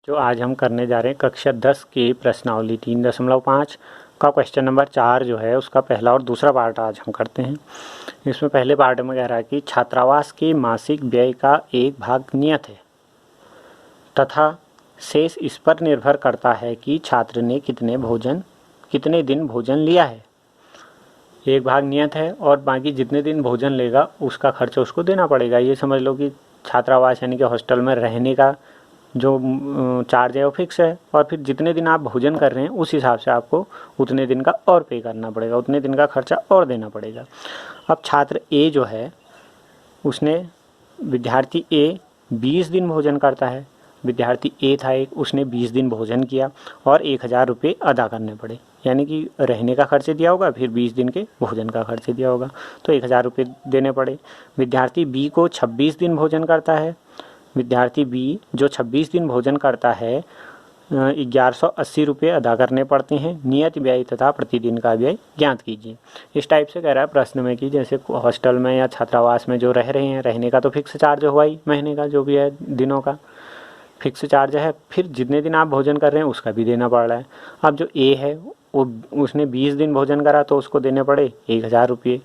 जो आज हम करने जा रहे हैं कक्षा 10 की प्रश्नावली 3.5 का क्वेश्चन नंबर 4 जो है उसका पहला और दूसरा पार्ट आज हम करते हैं। इसमें पहले पार्ट में कह रहा है कि छात्रावास के मासिक व्यय का एक भाग नियत है तथा शेष इस पर निर्भर करता है कि छात्र ने कितने दिन भोजन लिया है। एक भाग नियत है और बाकी जितने दिन भोजन लेगा उसका खर्च उसको देना पड़ेगा। ये समझ लो कि छात्रावास यानी कि हॉस्टल में रहने का जो चार्ज है वो फिक्स है और फिर जितने दिन आप भोजन कर रहे हैं उस हिसाब से आपको उतने दिन का और पे करना पड़ेगा, उतने दिन का खर्चा और देना पड़ेगा। अब छात्र ए जो है विद्यार्थी ए 20 दिन भोजन करता है। विद्यार्थी ए था एक, उसने 20 दिन भोजन किया और 1000 रुपये अदा करने पड़े, यानी कि रहने का खर्च दिया होगा फिर 20 दिन के भोजन का खर्च दिया होगा तो 1000 रुपये देने पड़े। विद्यार्थी बी को 26 दिन भोजन करता है। विद्यार्थी बी जो 26 दिन भोजन करता है 1180 रुपये अदा करने पड़ते हैं। नियत व्यय तथा प्रतिदिन का व्यय ज्ञात कीजिए। इस टाइप से कह रहा है प्रश्न में कि जैसे हॉस्टल में या छात्रावास में जो रह रहे हैं, रहने का तो फिक्स चार्ज हुआ ही, महीने का जो भी है दिनों का फिक्स चार्ज है, फिर जितने दिन आप भोजन कर रहे हैं उसका भी देना पड़ रहा है। अब जो ए है वो उसने 20 दिन भोजन करा तो उसको देने पड़े 1000 रुपये।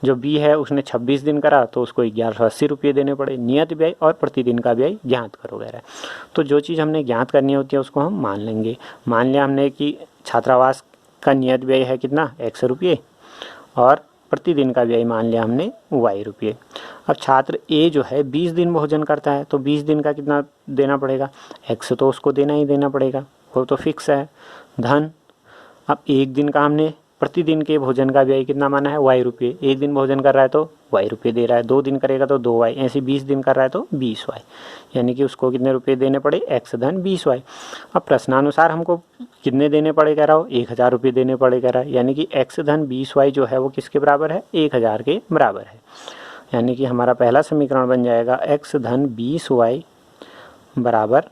जो बी है उसने 26 दिन करा तो उसको 1180 रुपये देने पड़े। नियत व्यय और प्रतिदिन का व्यय ज्ञात करो वगैरह। तो जो चीज़ हमने ज्ञात करनी होती है उसको हम मान लेंगे। मान लिया हमने कि छात्रावास का नियत व्यय है कितना, 100 रुपये, और प्रतिदिन का व्यय मान लिया हमने y रुपये। अब छात्र ए जो है 20 दिन भोजन करता है तो 20 दिन का कितना देना पड़ेगा, x तो उसको देना ही देना पड़ेगा, वो तो फिक्स है। धन, अब एक दिन का हमने प्रतिदिन के भोजन का व्यय कितना माना है, y रुपये। एक दिन भोजन कर रहा है तो y रुपये दे रहा है, 2 दिन करेगा तो 2y, ऐसे 20 दिन कर रहा है तो 20y, यानी कि उसको कितने रुपये देने पड़े, x धन 20y। अब प्रश्नानुसार हमको कितने देने पड़े कह रहा हो, 1000 रुपये देने पड़े कह रहा है, यानी कि x धन 20y जो है वो किसके बराबर है, 1000 के बराबर है। यानी कि हमारा पहला समीकरण बन जाएगा x धन 20y बराबर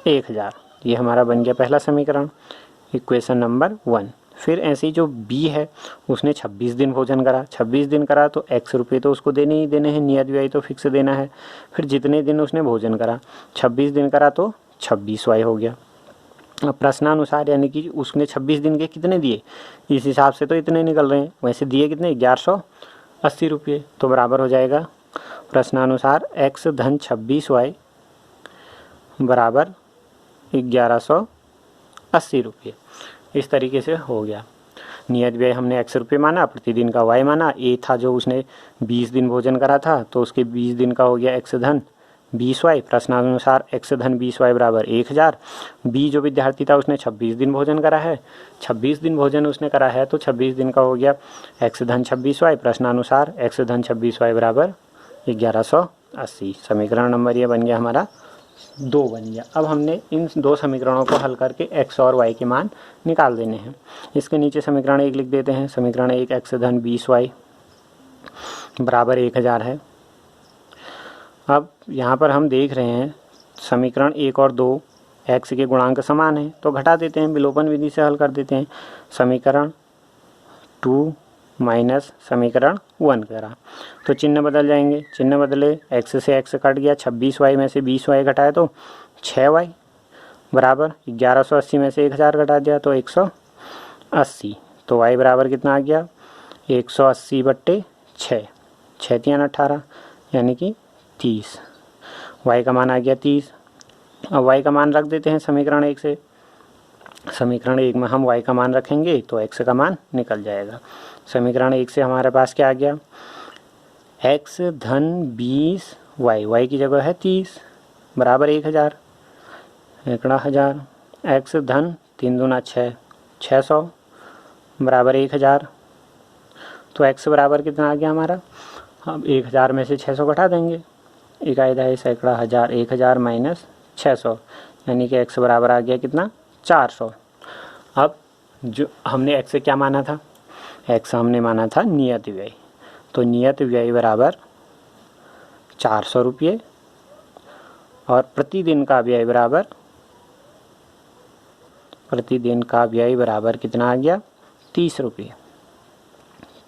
1000। ये हमारा बन गया पहला समीकरण, इक्वेशन नंबर 1। फिर ऐसे ही जो बी है उसने 26 दिन भोजन करा, 26 दिन करा तो x रुपये तो उसको देने ही देने हैं, नियत व्यय तो फिक्स देना है। फिर जितने दिन उसने भोजन करा, 26 दिन करा तो 26y हो गया। अब प्रश्नानुसार यानी कि उसने 26 दिन के कितने दिए, इस हिसाब से तो इतने निकल रहे हैं, वैसे दिए कितने 1180 रुपये, तो बराबर हो जाएगा प्रश्नानुसार x धन 26y बराबर 1180 रुपये। इस तरीके से हो गया। नियत व्यय हमने x रुपये माना, प्रतिदिन का y माना। ए था जो उसने 20 दिन भोजन करा था तो उसके 20 दिन का हो गया x धन 20y। प्रश्नानुसार x धन 20y बराबर 1000। बी जो विद्यार्थी था उसने 26 दिन भोजन करा है, 26 दिन भोजन उसने करा है तो 26 दिन का हो गया x धन 26y। प्रश्नानुसार x धन 26y बराबर 1180। समीकरण नंबर ये बन गया हमारा 2 बन गया। अब हमने इन दो समीकरणों को हल करके x और y के मान निकाल देने हैं। इसके नीचे समीकरण 1 लिख देते हैं। समीकरण 1 x धन 20y बराबर 1000 है। अब यहाँ पर हम देख रहे हैं समीकरण 1 और 2 x के गुणांक समान हैं तो घटा देते हैं, विलोपन विधि से हल कर देते हैं। समीकरण 2 माइनस समीकरण 1 करा तो चिन्ह बदल जाएंगे, चिन्ह बदले, x से x कट गया, 26y में से 20y घटाए तो 6y बराबर 1180 में से 1000 घटा दिया तो 180, तो y बराबर कितना आ गया 180 बट्टे 6, 6 3 18 यानी कि 30। y का मान आ गया 30। अब y का मान रख देते हैं समीकरण 1 से। समीकरण 1 में हम y का मान रखेंगे तो x का मान निकल जाएगा। समीकरण 1 से हमारे पास क्या आ गया, x धन 20y, y की जगह है 30 बराबर 1000, 1000। x धन 3 दूना 6, 600 बराबर 1000। तो x बराबर कितना आ गया हमारा, हम 1000 में से 600 घटा देंगे, इकाई दहाई सैकड़ा हज़ार, 1000 माइनस 600 यानी कि x बराबर आ गया कितना 400। अब जो हमने x से क्या माना था, x हमने माना था नियत व्यय, तो नियत व्यय बराबर 400 रुपये और प्रतिदिन का व्यय बराबर कितना आ गया 30 रुपये।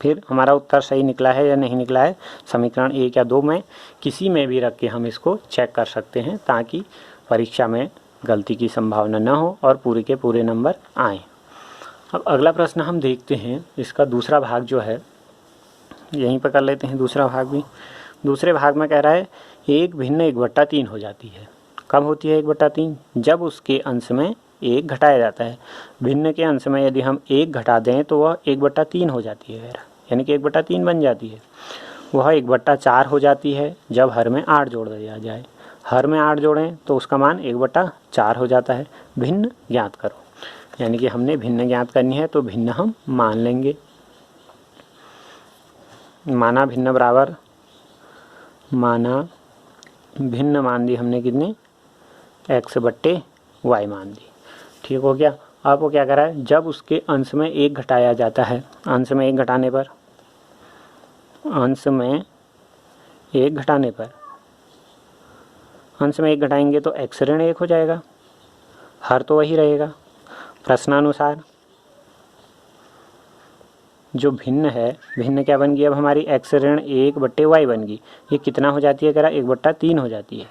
फिर हमारा उत्तर सही निकला है या नहीं निकला है, समीकरण 1 या 2 में किसी में भी रख के हम इसको चेक कर सकते हैं ताकि परीक्षा में गलती की संभावना न हो और पूरे के पूरे नंबर आएँ। अब अगला प्रश्न हम देखते हैं, इसका दूसरा भाग जो है यहीं पर कर लेते हैं दूसरा भाग भी। दूसरे भाग में कह रहा है एक भिन्न 1/3 हो जाती है। कब होती है 1/3? जब उसके अंश में 1 घटाया जाता है। भिन्न के अंश में यदि हम 1 घटा दें तो वह 1/3 हो जाती है, यानी कि 1/3 बन जाती है। वह 1/4 हो जाती है जब हर में 8 जोड़ दिया जाए। हर में 8 जोड़ें तो उसका मान 1/4 हो जाता है। भिन्न ज्ञात करो, यानी कि हमने भिन्न ज्ञात करनी है तो भिन्न हम मान लेंगे। माना भिन्न बराबर माना भिन्न मान दी हमने कितने, x/y मान दी। ठीक हो गया। अब वो क्या करा है, जब उसके अंश में 1 घटाया जाता है, अंश में 1 घटाने पर अंश में 1 घटाने पर अंश में 1 घटाएंगे तो x ऋण 1 हो जाएगा। हर तो वही रहेगा। प्रश्नानुसार जो भिन्न है, भिन्न क्या बन गई अब हमारी, x ऋण 1/y बन गई। ये कितना हो जाती है, कह रहा 1/3 हो जाती है।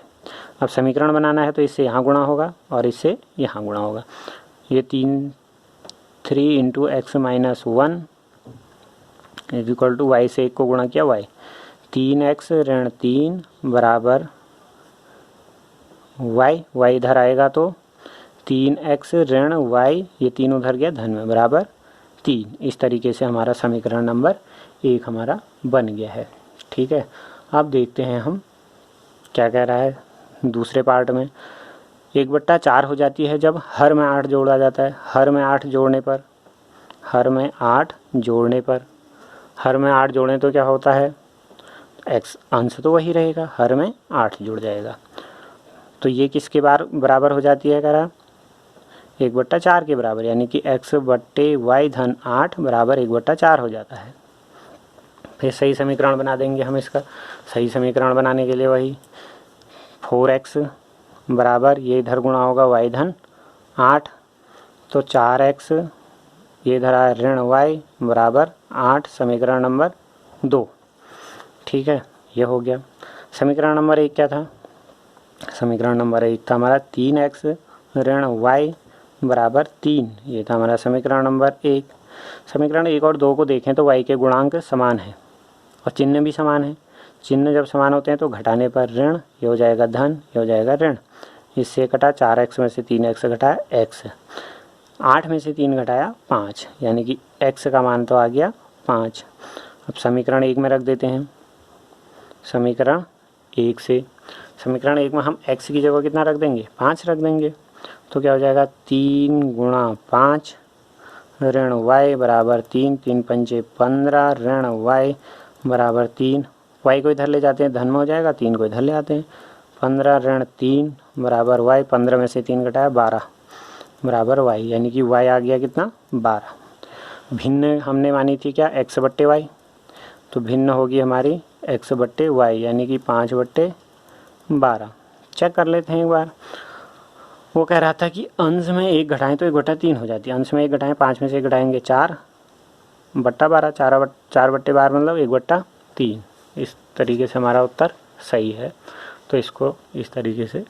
अब समीकरण बनाना है तो इससे यहाँ गुणा होगा और इससे यहाँ गुणा होगा। ये 3 × x - 1 = y से 1 को गुणा किया y। 3x ऋण 3 बराबर y इधर आएगा तो 3x ऋण y, ये 3 उधर गया धन में, बराबर 3। इस तरीके से हमारा समीकरण नंबर 1 हमारा बन गया है। ठीक है। अब देखते हैं हम क्या कह रहा है दूसरे पार्ट में। 1/4 हो जाती है जब हर में 8 जोड़ा जाता है। हर में 8 जोड़ने पर हर में 8 जोड़ें तो क्या होता है, x अंश तो वही रहेगा, हर में 8 जुड़ जाएगा। तो ये किसके बराबर हो जाती है, कह रहा 1/4 के बराबर, यानी कि x/y धन 8 बराबर 1/4 हो जाता है। फिर सही समीकरण बना देंगे हम इसका। सही समीकरण बनाने के लिए वही 4x बराबर, ये इधर गुणा होगा y धन 8, तो 4x ये इधर आया ऋण y बराबर 8, समीकरण नंबर 2। ठीक है, ये हो गया। समीकरण नंबर 1 क्या था, समीकरण नंबर 1 था हमारा 3x ऋण y बराबर 3, ये था हमारा समीकरण नंबर 1। समीकरण 1 और 2 को देखें तो y के गुणांक समान है और चिन्ह भी समान है। चिन्ह जब समान होते हैं तो घटाने पर ऋण, ये हो जाएगा धन, ये हो जाएगा ऋण। इससे कटा 4x में से 3x घटाया x, 8 में से 3 घटाया 5, यानी कि x का मान तो आ गया 5। अब समीकरण 1 में रख देते हैं। समीकरण 1 से समीकरण 1 में हम x की जगह कितना रख देंगे, 5 रख देंगे। तो क्या हो जाएगा 3 × 5 ऋण y बराबर 3, 3 पंचे 15 ऋण y बराबर 3। y को इधर ले जाते हैं, धन में हो जाएगा, 3 को इधर ले आते हैं। 15 ऋण 3 बराबर y, 15 में से 3 घटाया 12 बराबर y, यानी कि y आ गया कितना, 12। भिन्न हमने मानी थी क्या, x/y, तो भिन्न होगी हमारी x/y, यानी कि 5/12। चेक कर लेते हैं एक बार। वो कह रहा था कि अंश में 1 घटाएं तो 1/3 हो जाती है। अंश में 1 घटाएं, 5 में से 1 घटाएंगे 4/12, 4/12 मतलब 1/3। इस तरीके से हमारा उत्तर सही है। तो इसको इस तरीके से